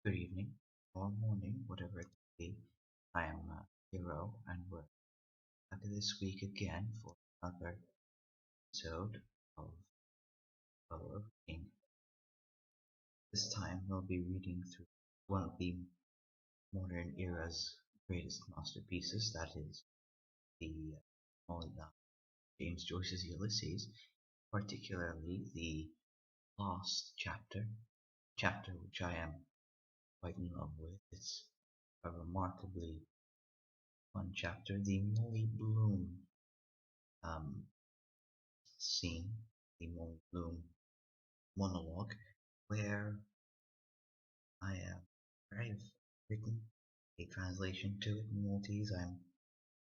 Good evening or morning, whatever it may be. I am Pierrot, and we're back this week again for another episode of our reading. This time we'll be reading through one of the modern era's greatest masterpieces, that is the James Joyce's Ulysses, particularly the last chapter which I am quite in love with. It's a remarkably fun chapter, the Molly Bloom um, scene, the Molly Bloom monologue, where I am, where I've written a translation to it in Maltese. I'm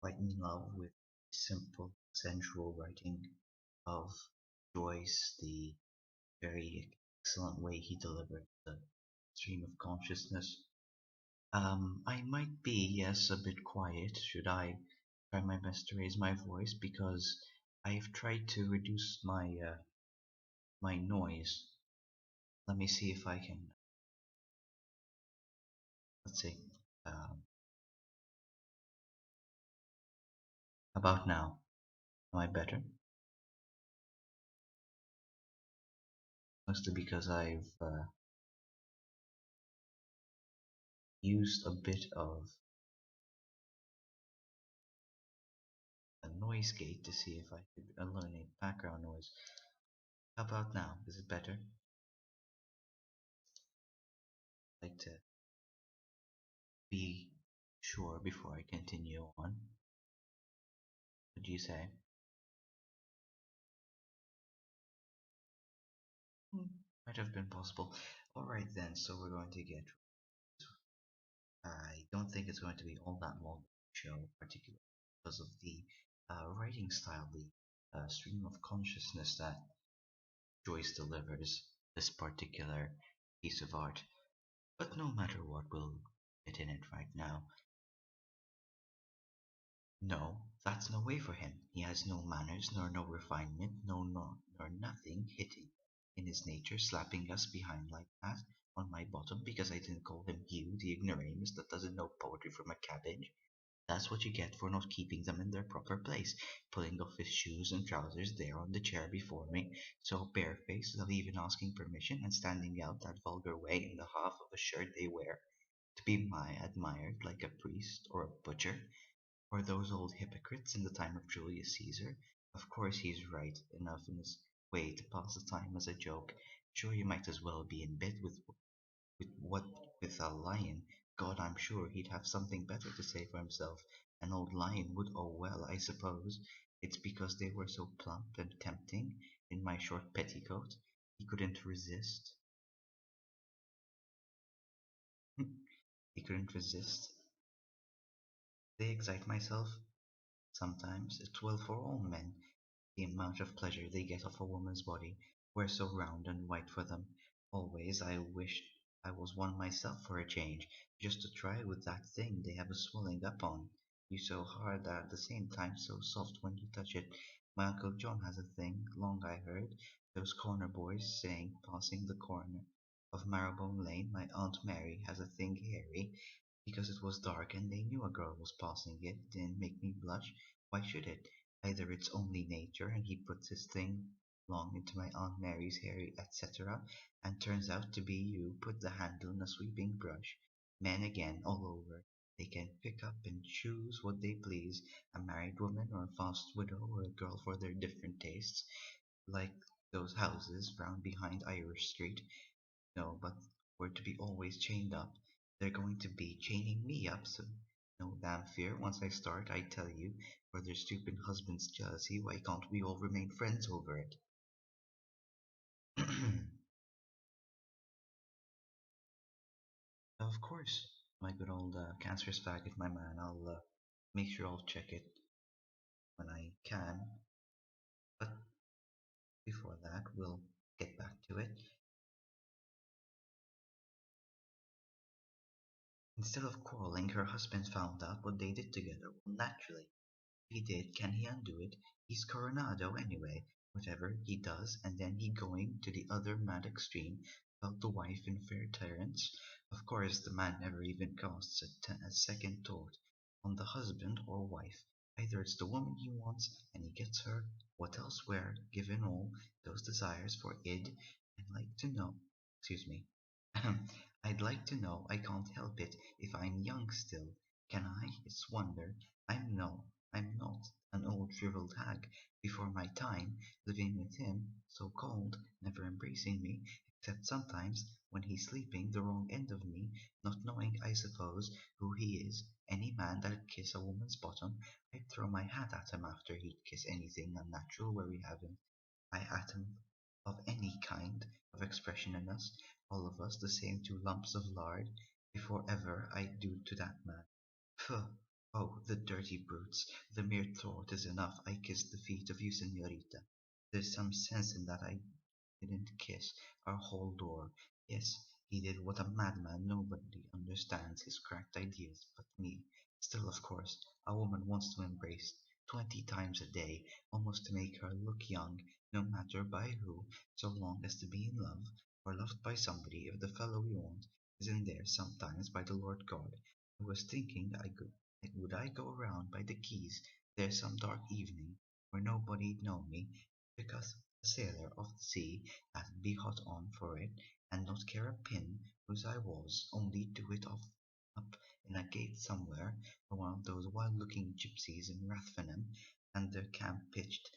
quite in love with the simple, sensual writing of Joyce, the very excellent way he delivered the stream of consciousness. I might be, yes, a bit quiet. Should I try my best to raise my voice? Because I've tried to reduce my noise. Let me see if I can. Let's see. Um, about now, am I better? Mostly because I've used a bit of a noise gate to see if I could eliminate background noise. How about now? Is it better? I'd like to be sure before I continue on. What do you say? Hmm, might have been possible. Alright then, so we're going to get. I don't think it's going to be all that long show, particularly because of the writing style, the stream of consciousness that Joyce delivers this particular piece of art. But no matter what, we'll get in it right now. No, that's no way for him. He has no manners, nor no refinement, nor nothing hitting in his nature, slapping us behind like that on my bottom because I didn't call him Hugh, the ignoramus that doesn't know poetry from a cabbage. That's what you get for not keeping them in their proper place, pulling off his shoes and trousers there on the chair before me, so barefaced without even asking permission, and standing out that vulgar way in the half of a shirt they wear, to be my admired like a priest or a butcher, or those old hypocrites in the time of Julius Caesar. Of course he's right enough in his way to pass the time as a joke. Sure, you might as well be in bed with what with a lion. God, I'm sure he'd have something better to say for himself. An old lion would. Oh well, I suppose it's because they were so plump and tempting in my short petticoat. He couldn't resist. He couldn't resist. They excite myself. Sometimes it's well for all men. The amount of pleasure they get off a woman's body. We're so round and white for them. Always I wished I was one myself for a change, just to try with that thing they have a swelling up on. You so hard that at the same time so soft when you touch it. My Uncle John has a thing, long I heard, those corner boys saying, passing the corner of Marrowbone Lane, my Aunt Mary has a thing hairy, because it was dark and they knew a girl was passing it. Didn't make me blush. Why should it? Either it's only nature and he puts his thing long into my Aunt Mary's hair, etc., and turns out to be you put the handle in a sweeping brush. Men again, all over. They can pick up and choose what they please, a married woman or a fast widow or a girl for their different tastes, like those houses round behind Irish Street. No, but we're to be always chained up. They're going to be chaining me up, so no damn fear. Once I start, I tell you, for their stupid husband's jealousy, why can't we all remain friends over it? Of course, my good old cancerous faggot, my man. I'll make sure I'll check it when I can. But before that, we'll get back to it. Instead of quarreling, her husband found out what they did together. Well, naturally, he did, can he undo it? He's Coronado anyway, whatever he does, and then he going to the other mad extreme about the wife in Fair Terence. Of course, the man never even casts a second thought on the husband or wife. Either it's the woman he wants and he gets her, what elsewhere, given all those desires for id, I'd like to know, excuse me, I'd like to know, I can't help it if I'm young still. Can I? It's wonder. I'm no, I'm not an old shriveled hag before my time, living with him, so called, never embracing me, except sometimes when he's sleeping the wrong end of me, not knowing, I suppose, who he is. Any man that'd kiss a woman's bottom, I'd throw my hat at him after he'd kiss anything unnatural where we haven't I atom of any kind of expression in us, all of us the same two lumps of lard, before ever I'd do to that man. Pho! Oh, the dirty brutes! The mere thought is enough. I kissed the feet of you, senorita. There's some sense in that. I didn't kiss our whole door. Yes, he did what a madman nobody understands his cracked ideas but me. Still, of course, a woman wants to embrace 20 times a day, almost to make her look young, no matter by who, so long as to be in love, or loved by somebody if the fellow we want is in there sometimes by the Lord God. I was thinking would I go around by the quays there some dark evening where nobody'd know me, because a sailor of the sea that'd be hot on for it, and not care a pin whose I was, only do it off up in a gate somewhere, or one of those wild-looking gypsies in Rathfarnham, and their camp pitched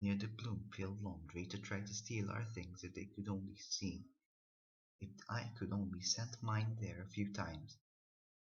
near the Bloomfield Laundry to try to steal our things if they could only see. If I could only send mine there a few times,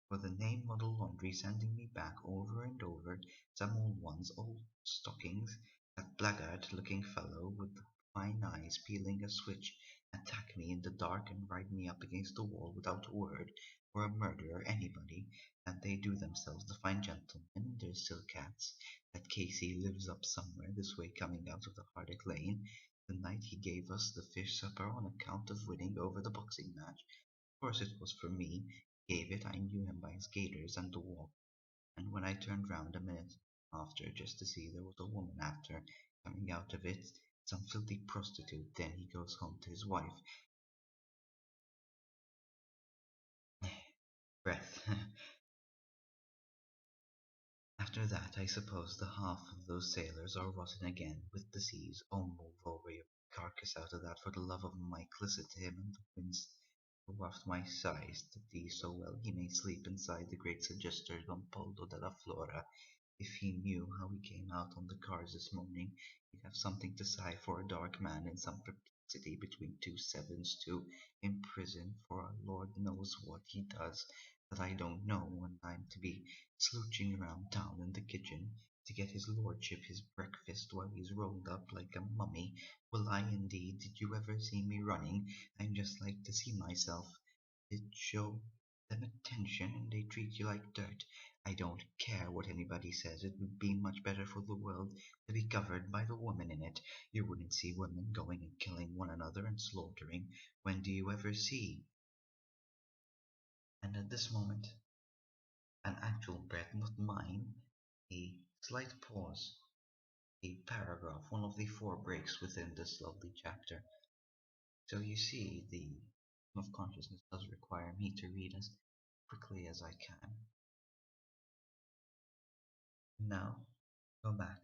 for the name Model Laundry sending me back over and over some old ones, old stockings, that blackguard-looking fellow with the fine eyes peeling a switch, attack me in the dark and ride me up against the wall without a word, or a murderer anybody, that they do themselves the fine gentlemen in their silk hats, that Casey lives up somewhere this way coming out of the Hardick Lane, the night he gave us the fish supper on account of winning over the boxing match. Of course it was for me he gave it. I knew him by his gaiters and the walk, and when I turned round a minute after just to see there was a woman after coming out of it, some filthy prostitute, then he goes home to his wife. Breath. After that, I suppose the half of those sailors are rotten again with disease. Oh, move over your carcass out of that for the love of Mike. Listen to him and the winds waft my sighs to thee so well he may sleep inside the great suggester Don Poldo della Flora. If he knew how he came out on the cars this morning, he'd have something to sigh for, a dark man in some perplexity between two sevens, too, in prison for Lord knows what he does that I don't know, when I'm to be slouching around town in the kitchen to get his lordship his breakfast while he's rolled up like a mummy. Will I indeed? Did you ever see me running? I'm just like to see myself. It show them attention and they treat you like dirt. I don't care what anybody says. It would be much better for the world to be governed by the women in it. You wouldn't see women going and killing one another and slaughtering. When do you ever see? And at this moment, an actual breath, not mine, a slight pause, a paragraph, one of the four breaks within this lovely chapter. So you see, the stream of consciousness does require me to read as quickly as I can. Now, go back.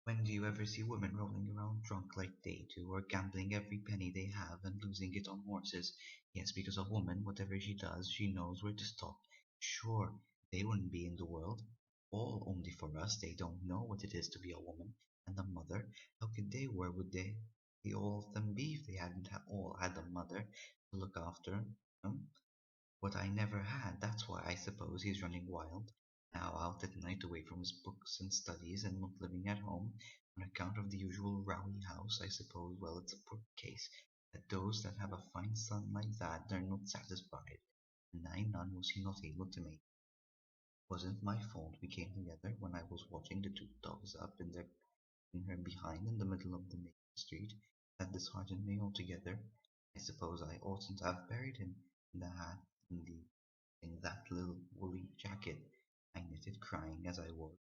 When do you ever see women rolling around drunk like they do, or gambling every penny they have and losing it on horses? Yes, because a woman, whatever she does, she knows where to stop. Sure, they wouldn't be in the world. All only for us. They don't know what it is to be a woman and a mother. How could they? Where would they all of them be if they hadn't all had a mother to look after them? What I never had. That's why I suppose he's running wild now, out at night away from his books and studies, and not living at home on account of the usual rowdy house. I suppose, well, it's a poor case that those that have a fine son like that, they're not satisfied, and I none was he not able to make. Wasn't my fault we came together when I was watching the two dogs up in her behind in the middle of the main street. That disheartened me altogether. I suppose I oughtn't to have buried him in the hat in the in that little woolly jacket I knitted, crying as I was.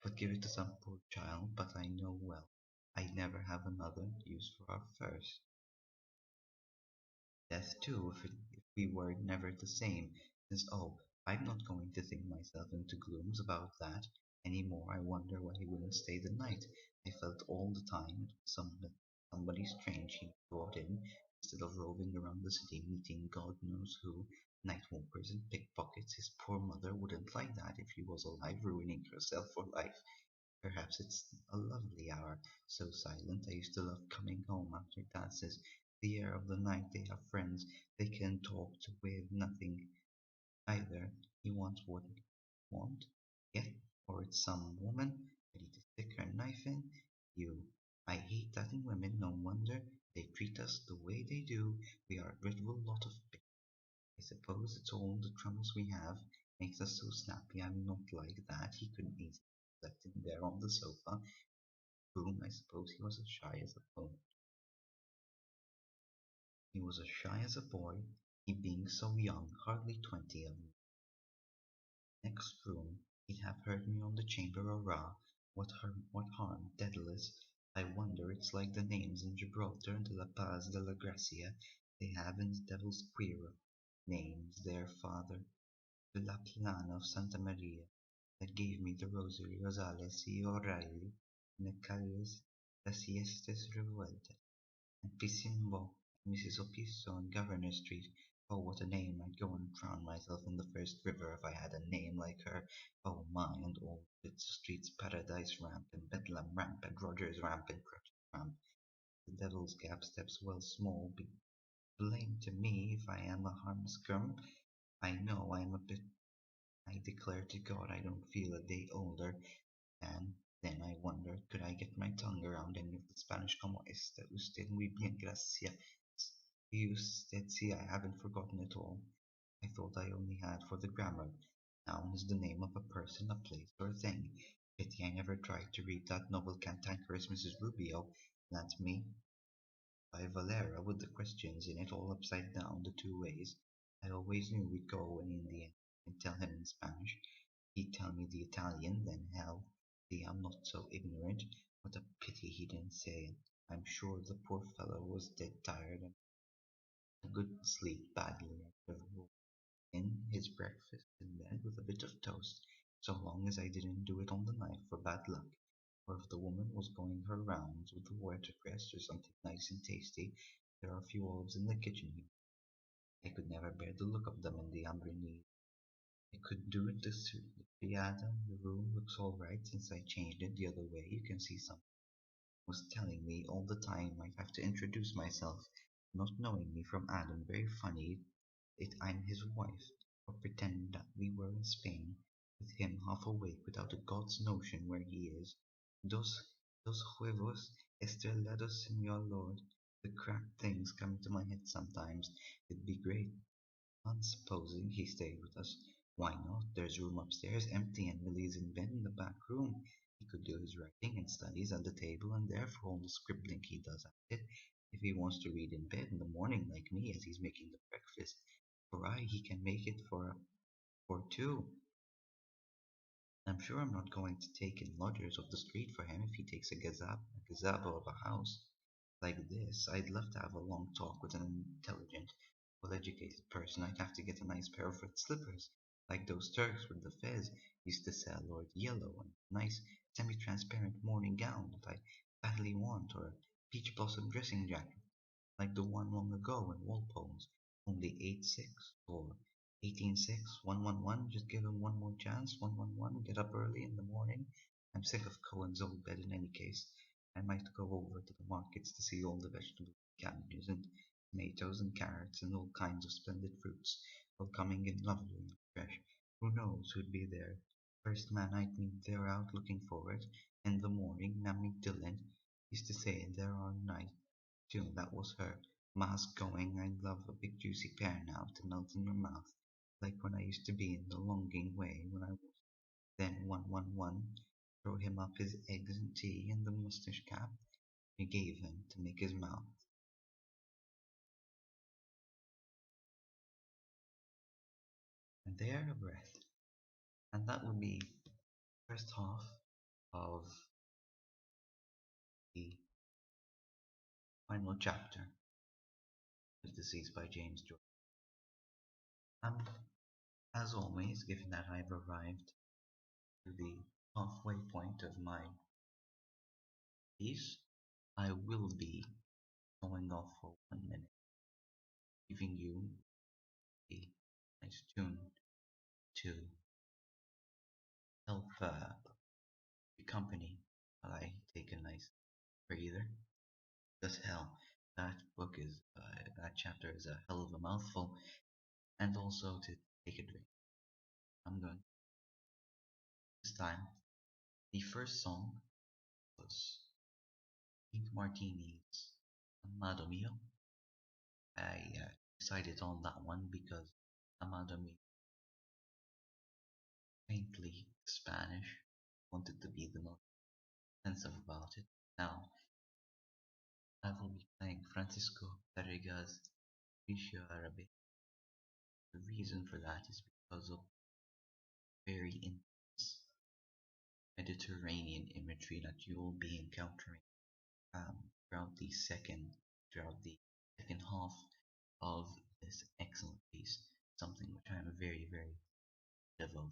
But give it to some poor child. But I know well I'd never have another use for our furs. Death too, if we were never the same, since I'm not going to think myself into glooms about that any more. I wonder why he wouldn't stay the night. I felt all the time it was somebody strange he brought in, instead of roving around the city meeting God knows who, night walkers and pickpockets. His poor mother wouldn't like that if she was alive, ruining herself for life. Perhaps it's a lovely hour, so silent. I used to love coming home after dances. The air of the night, they have friends they can talk to with nothing either. He wants what he want, yeah, or it's some woman ready to stick her knife in you. I hate that in women, no wonder they treat us the way they do. We are a dreadful lot of pigs. I suppose it's all the troubles we have makes us so snappy. I'm not like that. He couldn't easily slept in there on the sofa. Room, I suppose he was as shy as a bone. He was as shy as a boy, he being so young, hardly 20 of me. Next room, he'd have heard me on the chamber hurrah. What harm, Daedalus? I wonder it's like the names in Gibraltar and La Paz de la Gracia they have in the Devil's Queer names there, Father. The La Plana of Santa Maria that gave me the Rosary Rosales y O'Reilly in the calles las siestas revueltas. And Pissimbo, Mrs. Opiso on Governor Street. Oh, what a name! I'd go and drown myself in the first river if I had a name like her. Oh, my, and all its streets, Paradise Ramp, and Bedlam Ramp, and Rogers Ramp, and Crutches Ramp. The Devil's Gap steps well small. Be blamed to me if I am a harmscrum. I know I am a bit. I declare to God I don't feel a day older. And then I wondered, could I get my tongue around any of the Spanish como esta usted muy bien, gracias. Usted see, I haven't forgotten it all. I thought I only had for the grammar. Noun is the name of a person, a place, or a thing. Pity I never tried to read that novel Cantankerous Mrs. Rubio, lent me by Valera, with the questions in it all upside down the two ways. I always knew we'd go away in the end and tell him in Spanish. He'd tell me the Italian, then hell. See, I'm not so ignorant. What a pity he didn't say it. I'm sure the poor fellow was dead tired and couldn't sleep badly after in his breakfast in bed with a bit of toast, so long as I didn't do it on the knife for bad luck. Or if the woman was going her rounds with the watercress or something nice and tasty, there are a few olives in the kitchen here. I could never bear the look of them in the Ambrini. I could do it this Adam, the room looks all right since I changed it the other way. You can see some was telling me all the time I'd have to introduce myself, not knowing me from Adam. Very funny it I'm his wife, or pretend that we were in Spain, with him half awake without a God's notion where he is. Dos, dos huevos estrellados, Senor Lord. The cracked things come into my head sometimes. It'd be great supposing he stayed with us. Why not? There's room upstairs, empty, and Millie's in bed in the back room. He could do his writing and studies at the table, and there for all the scribbling he does at it. If he wants to read in bed in the morning like me as he's making the breakfast, for he can make it for two. I'm sure I'm not going to take in lodgers off the street for him if he takes a gazabo of a house like this. I'd love to have a long talk with an intelligent, well-educated person. I'd have to get a nice pair of red slippers, like those Turks with the fez used to sell, or yellow and nice semi-transparent morning gown that I badly want, or a peach blossom dressing jacket like the one long ago in Walpole's, only 8-6 or 18-6, 111. Just give him one more chance, 111. Get up early in the morning. I'm sick of Cohen's old bed in any case. I might go over to the markets to see all the vegetables, cabbages and tomatoes and carrots and all kinds of splendid fruits, all coming in lovely and fresh. Who knows who'd be there? First man I'd meet there out looking for it. In the morning, Mammy Dillon used to say there are nights too, that was her. Ma's going. I'd love a big juicy pear now to melt in your mouth, like when I used to be in the longing way when I was then 111. Throw him up his eggs and tea and the moustache cap we gave him to make his mouth. And there a breath. And that would be first half of the final chapter. Ulysses by James Joyce. Um, as always, given that I've arrived to the halfway point of my piece, I will be going off for 1 minute, giving you a nice tune to help the company while I take a nice breather. Because hell, that book is that chapter is a hell of a mouthful, and also to take a drink. I'm going this time. The first song was Pink Martini's Amado Mio. I decided on that one because Amado Mio faintly Spanish, wanted to be the most offensive about it. Now I will be playing Francisco Tarrega's Vicio Arabe. The reason for that is because of very intense Mediterranean imagery that you will be encountering um, throughout the throughout the second half of this excellent piece. Something which I am very, very proud of.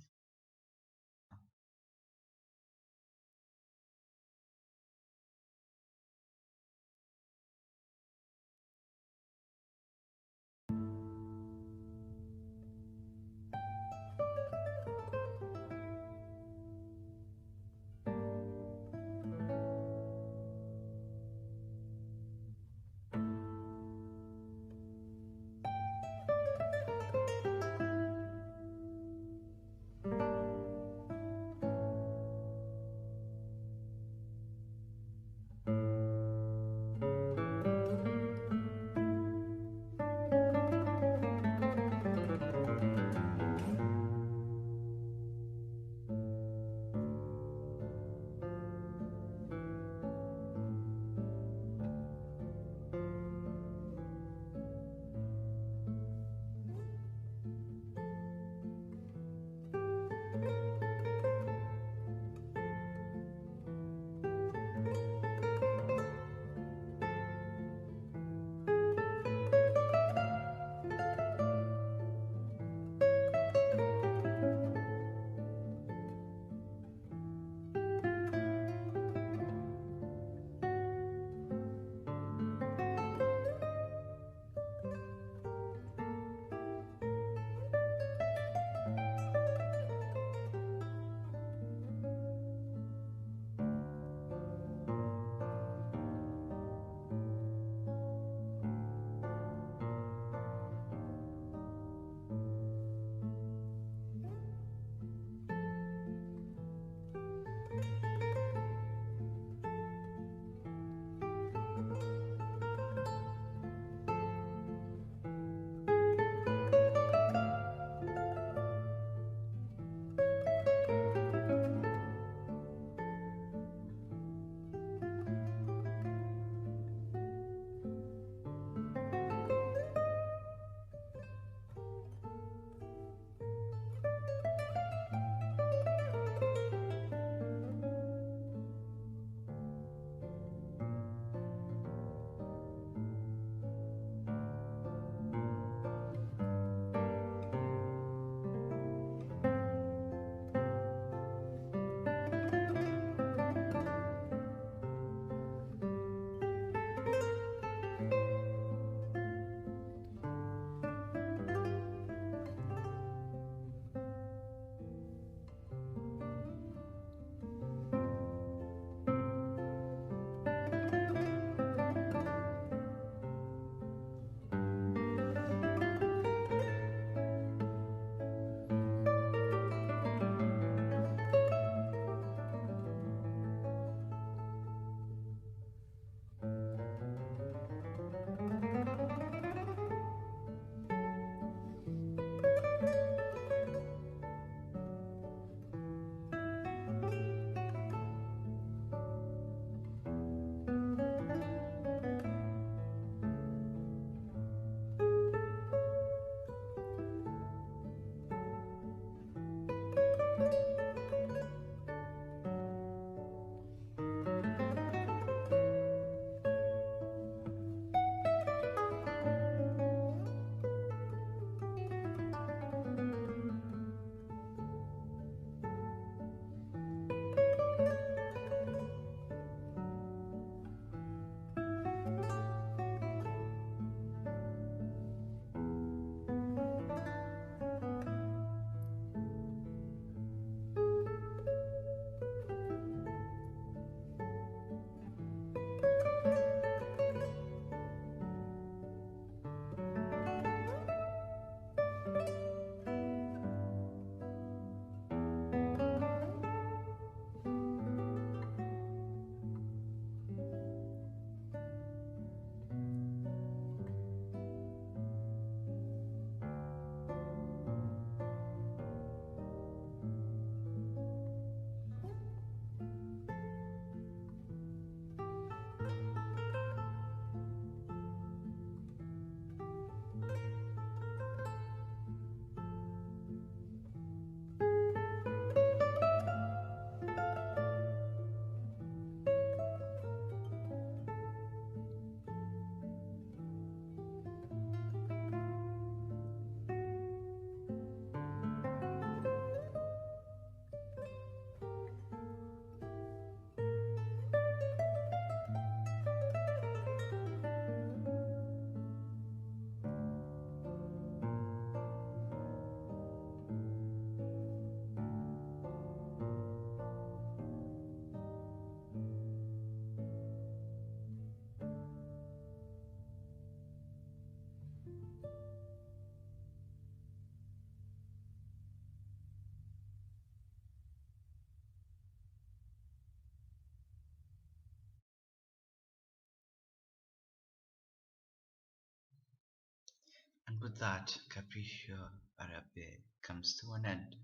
And with that, Capriccio Arabe comes to an end,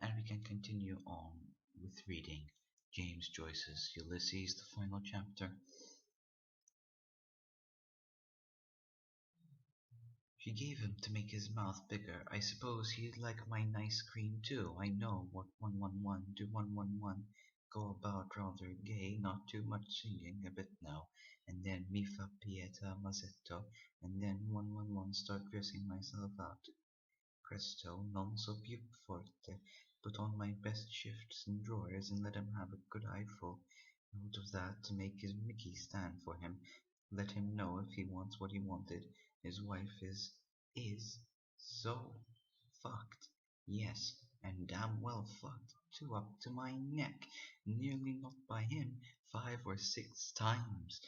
and we can continue on with reading James Joyce's Ulysses, the final chapter. She gave him to make his mouth bigger. I suppose he'd like my nice cream too. I know what 111 do 111. Go about rather gay, not too much singing, a bit now, and then mi fa pieta mazzetto, and then 111 start dressing myself out. Presto, non so più forte. Put on my best shifts and drawers and let him have a good eyeful out of that to make his Mickey stand for him. Let him know if he wants what he wanted. His wife is so fucked. Yes, and damn well fucked, too, up to my neck. Nearly knocked by him 5 or 6 times.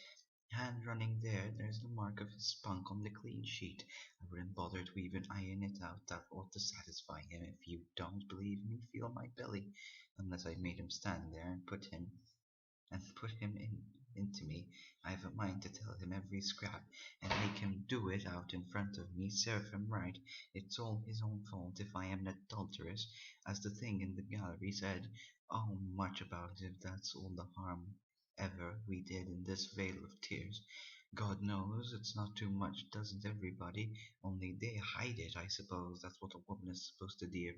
Hand running there, there's the mark of his spunk on the clean sheet. I wouldn't bother to even iron it out. That ought to satisfy him. If you don't believe me, feel my belly. Unless I made him stand there and put him into me. I've a mind to tell him every scrap and make him do it out in front of me. Serve him right. It's all his own fault if I am an adulteress, as the thing in the gallery said. Oh, much about it if that's all the harm ever we did in this vale of tears. God knows it's not too much, doesn't everybody? Only they hide it, I suppose. That's what a woman is supposed to be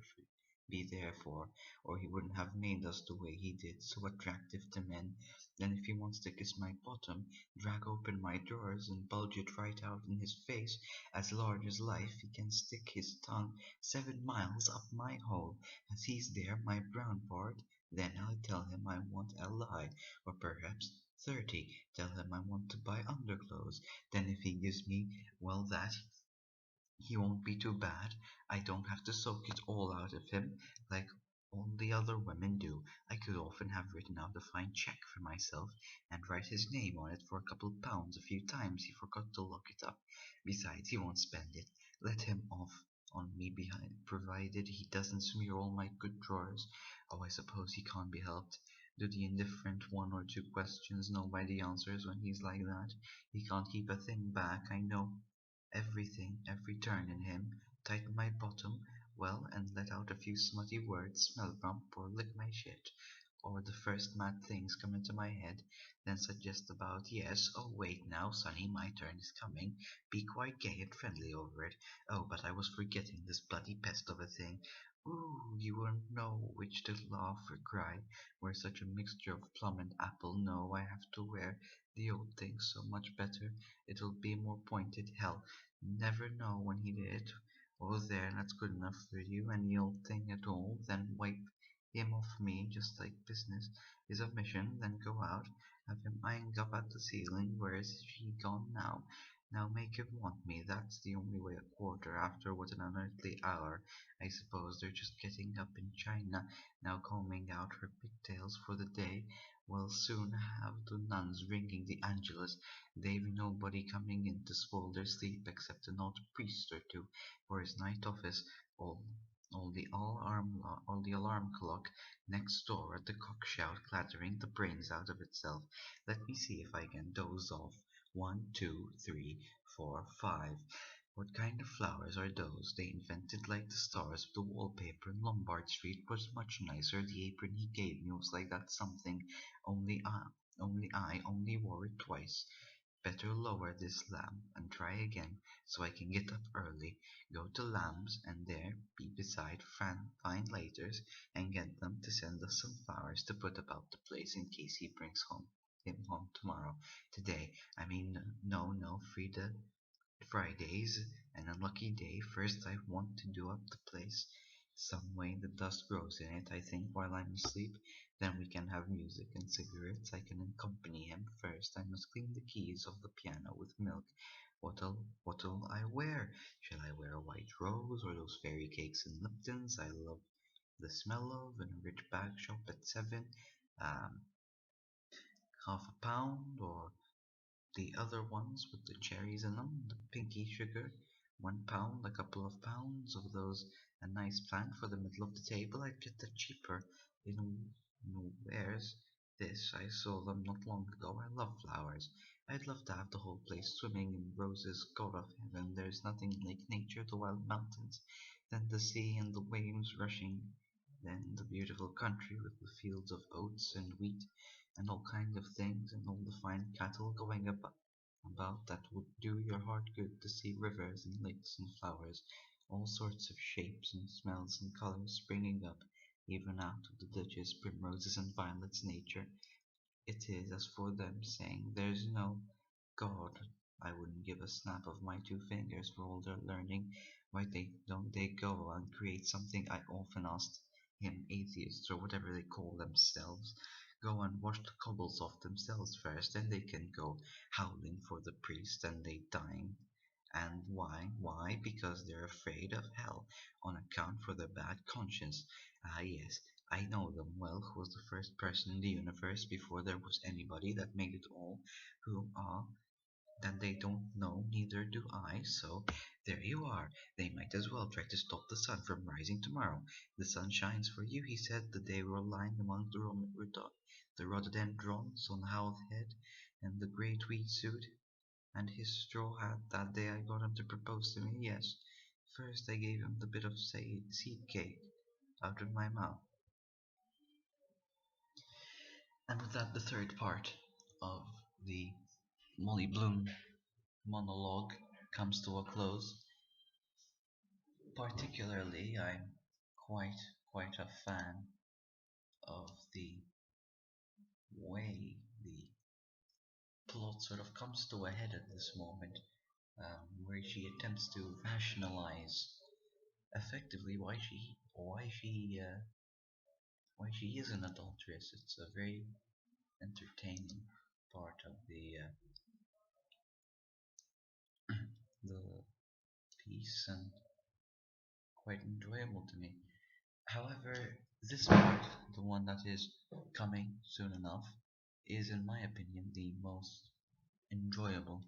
there for, or he wouldn't have made us the way he did, so attractive to men. Then if he wants to kiss my bottom, drag open my drawers and bulge it right out in his face, as large as life. He can stick his tongue 7 miles up my hole, as he's there, my brown part. Then I'll tell him I want a lie, or perhaps 30. Tell him I want to buy underclothes. Then if he gives me, well, that he won't be too bad. I don't have to soak it all out of him like all the other women do. I could often have written out a fine cheque for myself and write his name on it for a couple of pounds a few times he forgot to lock it up. Besides, he won't spend it. Let him off on me behind, provided he doesn't smear all my good drawers. Oh, I suppose he can't be helped. Do the indifferent 1 or 2 questions know by the answers when he's like that? He can't keep a thing back, I know everything, every turn in him, tighten my bottom well and let out a few smutty words, smell bump or lick my shit, or the first mad things come into my head, then suggest about yes, oh wait now, sonny, my turn is coming, be quite gay and friendly over it. Oh, but I was forgetting this bloody pest of a thing. Ooh, you won't know which to laugh or cry. We're such a mixture of plum and apple. No, I have to wear the old thing so much better. It'll be more pointed. Hell, never know when he did it. Oh, there, that's good enough for you. Any old thing at all, then wipe him off me, just like business is a mission. Then go out, have him eyeing up at the ceiling. Where is she gone now? Now make him want me. That's the only way. A quarter after, what an unearthly hour. I suppose they're just getting up in China now, combing out her pigtails for the day. We'll soon have the nuns ringing the Angelus. They've nobody coming in to spoil their sleep except an odd priest or two for his night office. All, all the alarm clock next door at the cock shout, clattering the brains out of itself. Let me see if I can doze off. 1, 2, 3, 4, 5. What kind of flowers are those? They invented like the stars of the wallpaper in Lombard Street was much nicer. The apron he gave me was like that something, only I only wore it twice. Better lower this lamp and try again, so I can get up early, go to Lamb's, and there be beside fine laters, and get them to send us some flowers to put about the place in case he brings him home tomorrow. Today, I mean, no, Friday's an unlucky day. First, I want to do up the place some way the dust grows in it, I think, while I'm asleep. Then we can have music and cigarettes. I can accompany him. First, I must clean the keys of the piano with milk. What'll I wear? Shall I wear a white rose or those fairy cakes and Liptons I love the smell of in a rich bag shop at 7? Um, half a pound, or the other ones with the cherries in them, the pinky sugar, 1 pound, a couple of pounds of those, a nice plant for the middle of the table. I'd get that cheaper. In where's this? I saw them not long ago. I love flowers. I'd love to have the whole place swimming in roses, god of heaven. There's nothing like nature, the wild mountains, then the sea and the waves rushing, then the beautiful country with the fields of oats and wheat and all kinds of things and all the fine cattle going about that would do your heart good to see rivers and lakes and flowers, all sorts of shapes and smells and colors springing up, even out of the ditches, primroses and violets, nature it is as for them saying there's no God. I wouldn't give a snap of my two fingers for all their learning. Why don't they go and create something? I often asked him, atheists or whatever they call themselves, go and wash the cobbles off themselves first, then they can go howling for the priest and they dying. And why? Why? Because they're afraid of hell on account for their bad conscience. Ah, yes, I know them well. Who was the first person in the universe before there was anybody that made it all? Who are that they don't know, neither do I. So there you are. They might as well try to stop the sun from rising tomorrow. The sun shines for you, he said, the day we were lying among the rhododendrons on Howl's Head, and the grey tweed suit and his straw hat. That day I got him to propose to me. Yes, first I gave him the bit of seed cake out of my mouth. And with that, the third part of the Molly Bloom monologue comes to a close. Particularly, I'm quite a fan of the way the plot sort of comes to a head at this moment, where she attempts to rationalize effectively why she is an adulteress. It's a very entertaining part of the piece and quite enjoyable to me. However, this part, the one that is coming soon enough, is in my opinion the most enjoyable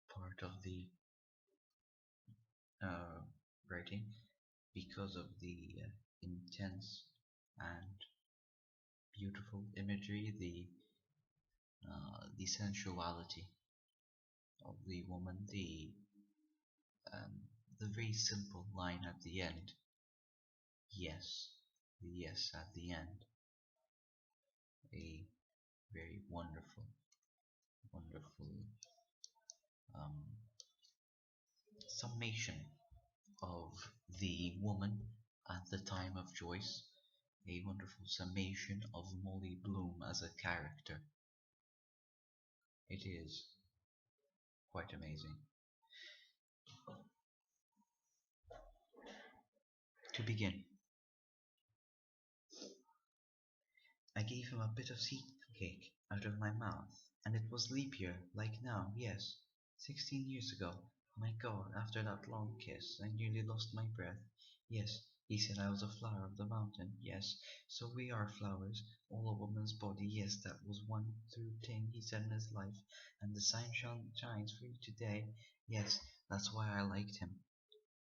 part of the uh, writing because of the intense and beautiful imagery, the sensuality of the woman, um, the very simple line at the end. Yes, the yes at the end. A very wonderful um, summation of the woman at the time of Joyce, a wonderful summation of Molly Bloom as a character. It is quite amazing. To begin, I gave him a bit of seed cake out of my mouth, and it was leap year, like now, yes, 16 years ago. My God, after that long kiss, I nearly lost my breath. Yes, he said I was a flower of the mountain. Yes, so we are flowers, all a woman's body. Yes, that was one true thing he said in his life, and the sun shines for you today. Yes, that's why I liked him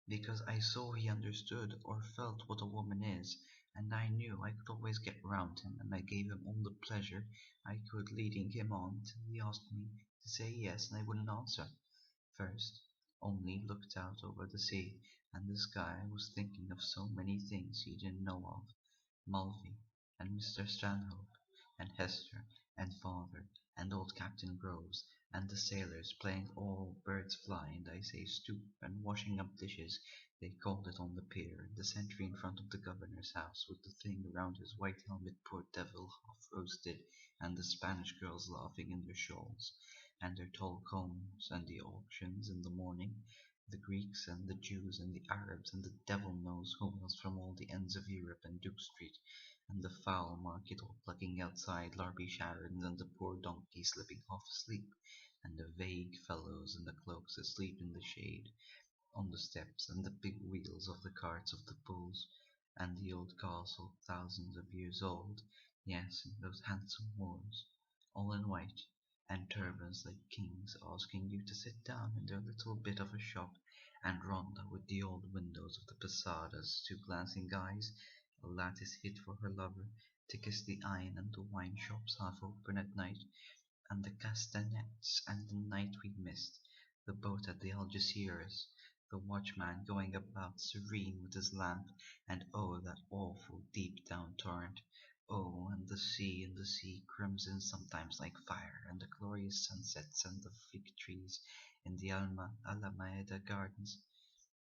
because I saw he understood or felt what a woman is, and I knew I could always get round him, and I gave him all the pleasure I could, leading him on till he asked me to say yes, and I wouldn't answer. First, only looked out over the sea and the sky. I was thinking of so many things he didn't know of. Mulvey, and Mr. Stanhope, and Hester, and father, and old Captain Groves, and the sailors playing all birds fly, and I say stoop, and washing up dishes, they called it on the pier, and the sentry in front of the governor's house, with the thing around his white helmet, poor devil, half roasted, and the Spanish girls laughing in their shawls, and their tall combs, and the auctions in the morning, the Greeks and the Jews and the Arabs and the devil knows who else from all the ends of Europe and Duke Street, and the fowl market all plucking outside Larby Sharons and the poor donkey slipping half asleep, and the vague fellows in the cloaks asleep in the shade, on the steps, and the big wheels of the carts of the bulls, and the old castle, thousands of years old, yes, and those handsome Moors, all in white, and turbans like kings, asking you to sit down in their little bit of a shop, and Rhonda with the old windows of the posadas, two glancing eyes, a lattice hid for her lover, to kiss the iron and the wine shops half open at night, and the castanets, and the night we missed, the boat at the Algeciras, the watchman going about serene with his lamp, and oh, that awful deep down torrent! Oh, and the sea, crimson sometimes like fire, and the glorious sunsets, and the fig trees in the Alameda Gardens.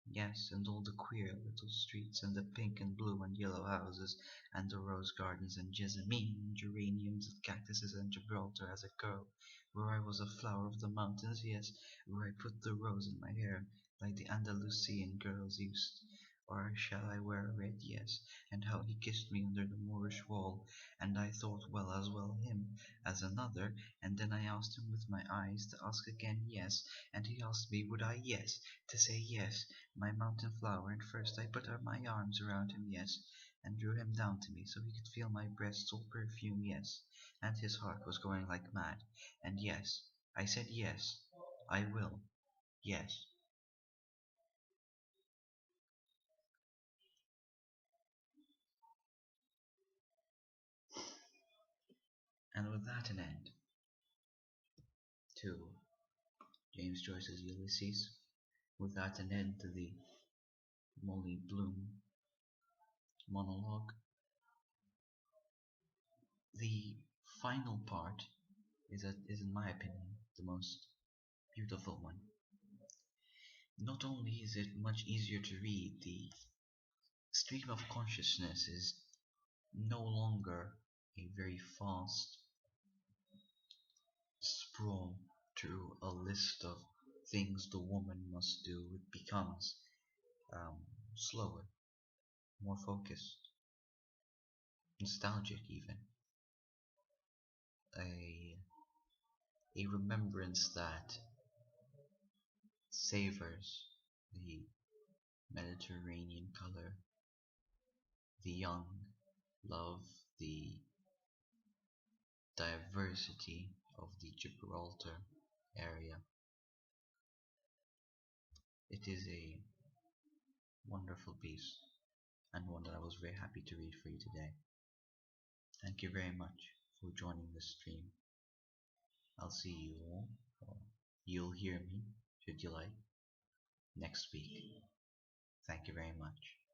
Yes, and all the queer little streets, and the pink and blue and yellow houses, and the rose gardens, and jessamine, and geraniums, and cactuses, and Gibraltar as a girl, where I was a flower of the mountains, yes, where I put the rose in my hair, like the Andalusian girls used. Or shall I wear red? Yes, and how he kissed me under the Moorish wall, and I thought well him as another, and then I asked him with my eyes to ask again, yes, and he asked me would I, yes, to say yes, my mountain flower, and first I put my arms around him, yes, and drew him down to me so he could feel my breasts all perfume, yes, and his heart was going like mad, and yes, I said yes, I will, yes. And with that an end to James Joyce's Ulysses, with that an end to the Molly Bloom monologue. The final part is in my opinion the most beautiful one. Not only is it much easier to read, the stream of consciousness is no longer a very fast sprawl through a list of things the woman must do. It becomes um, slower, more focused, nostalgic even, a, a remembrance that savors the Mediterranean color, the young love, the diversity of the Gibraltar area. It is a wonderful piece and one that I was very happy to read for you today. Thank you very much for joining this stream. I'll see you all, or you'll hear me, should you like, next week. Thank you very much.